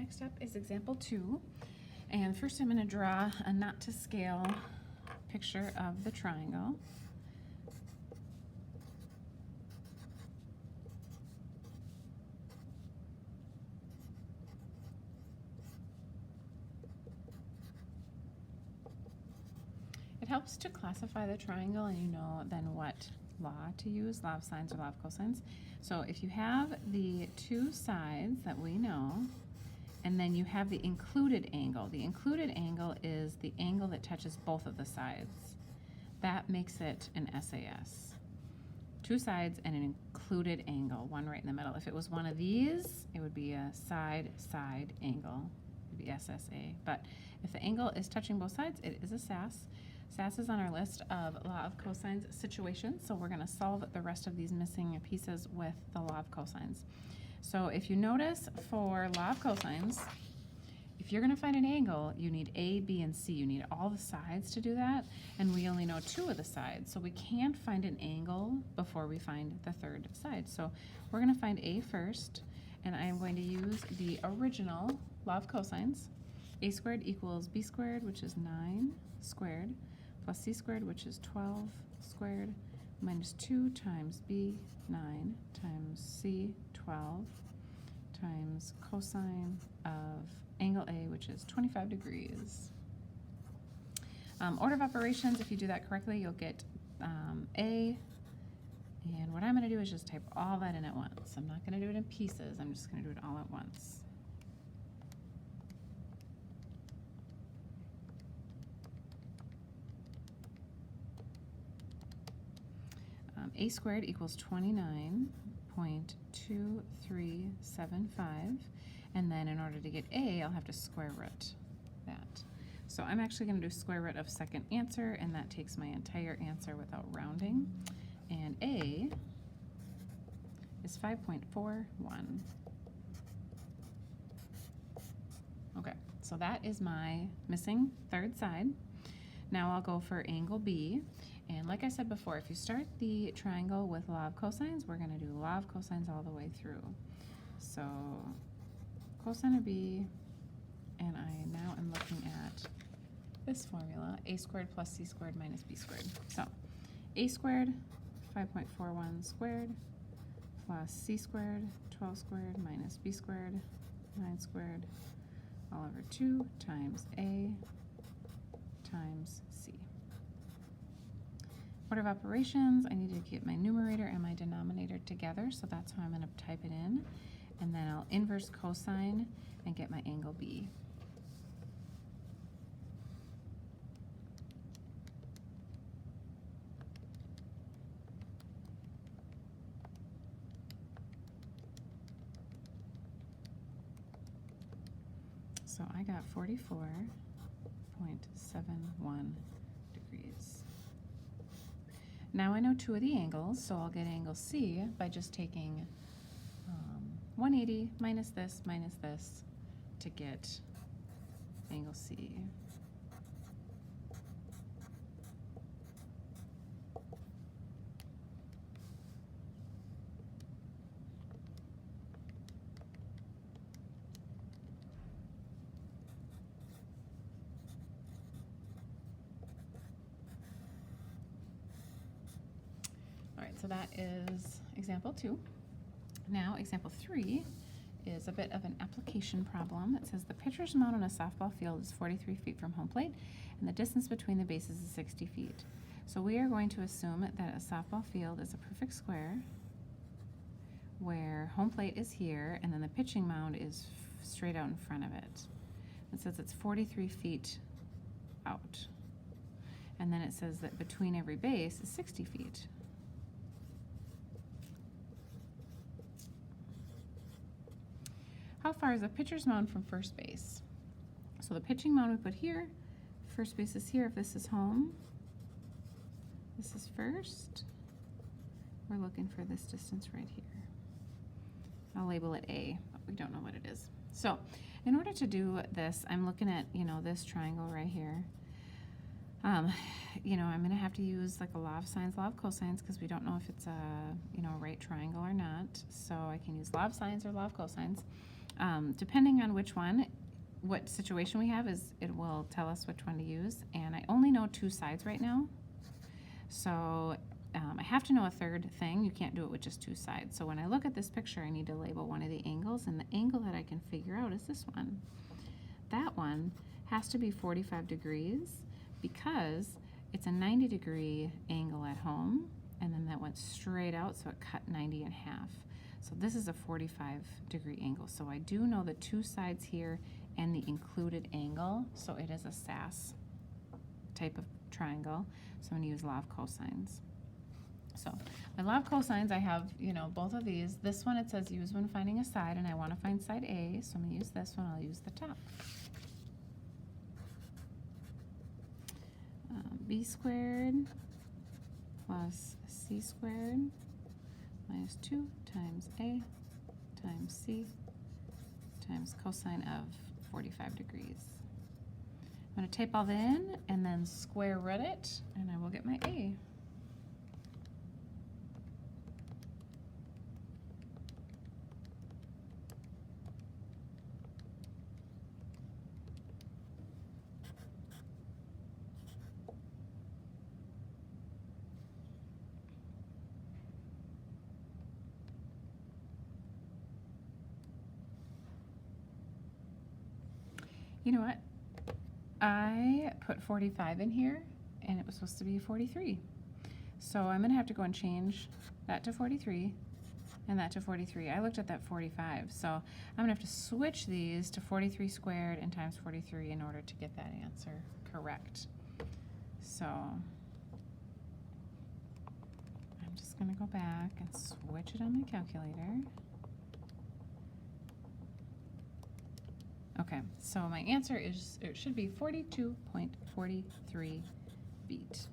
Next up is example 2. And first I'm going to draw a not to scale picture of the triangle. It helps to classify the triangle, and you know then what law to use, law of sines or law of cosines. So if you have the two sides that we know, and then you have the included angle. The included angle is the angle that touches both of the sides. That makes it an SAS. Two sides and an included angle, one right in the middle. If it was one of these, it would be a side-side angle. It would be SSA. But if the angle is touching both sides, it is a SAS. SAS is on our list of law of cosines situations, so we're going to solve the rest of these missing pieces with the law of cosines. So if you notice for law of cosines, if you're going to find an angle, you need A, B, and C. You need all the sides to do that, and we only know two of the sides, so we can't find an angle before we find the third side. So we're going to find A first, and I am going to use the original law of cosines. A squared equals B squared, which is 9 squared, plus C squared, which is 12 squared, minus 2 times B, 9, times C, 12, times cosine of angle A, which is 25 degrees. Order of operations, if you do that correctly, you'll get A. And what I'm going to do is just type all that in at once. I'm not going to do it in pieces. I'm just going to do it all at once. A squared equals 29.2375, and then in order to get A, I'll have to square root that. So I'm actually going to do square root of second answer, and that takes my entire answer without rounding. And A is 5.41. Okay, so that is my missing third side. Now I'll go for angle B. And like I said before, if you start the triangle with law of cosines, we're going to do law of cosines all the way through. So cosine of B, and I now am looking at this formula, A squared plus C squared minus B squared. So A squared, 5.41 squared, plus C squared, 12 squared, minus B squared, 9 squared, all over 2 times A times C. Order of operations, I need to get my numerator and my denominator together, so that's how I'm going to type it in. And then I'll inverse cosine and get my angle B. So I got 44.71 degrees. Now I know two of the angles, so I'll get angle C by just taking 180 minus this to get angle C. So that is example 2. Now example 3 is a bit of an application problem. It says the pitcher's mound on a softball field is 43 feet from home plate and the distance between the bases is 60 feet. So we are going to assume that a softball field is a perfect square where home plate is here and then the pitching mound is straight out in front of it. It says it's 43 feet out. And then it says that between every base is 60 feet. How far is a pitcher's mound from first base? So the pitching mound we put here, first base is here if this is home. This is first. We're looking for this distance right here. I'll label it A, but we don't know what it is. So in order to do this, I'm looking at, this triangle right here. I'm going to have to use like a law of sines, law of cosines, because we don't know if it's a, right triangle or not. So I can use law of sines or law of cosines. Depending on which one, what situation we have is it will tell us which one to use. And I only know 2 sides right now. So I have to know a third thing. You can't do it with just 2 sides. So when I look at this picture, I need to label one of the angles, and the angle that I can figure out is this one. That one has to be 45 degrees because it's a 90-degree angle at home, and then that went straight out, so it cut 90 in half. So this is a 45-degree angle. So I do know the 2 sides here and the included angle, so it is a SAS type of triangle. So I'm going to use law of cosines. So my law of cosines, I have, both of these. This one, it says use when finding a side, and I want to find side A, so I'm going to use this one. I'll use the top. B squared plus C squared minus 2 times A times C times cosine of 45 degrees. I'm going to type all that in and then square root it, and I will get my A. You know what? I put 45 in here, and it was supposed to be 43. So I'm going to have to go and change that to 43 and that to 43. I looked at that 45, so I'm going to have to switch these to 43 squared and times 43 in order to get that answer correct. So I'm just going to go back and switch it on my calculator. Okay, so my answer is, it should be 42.43 feet.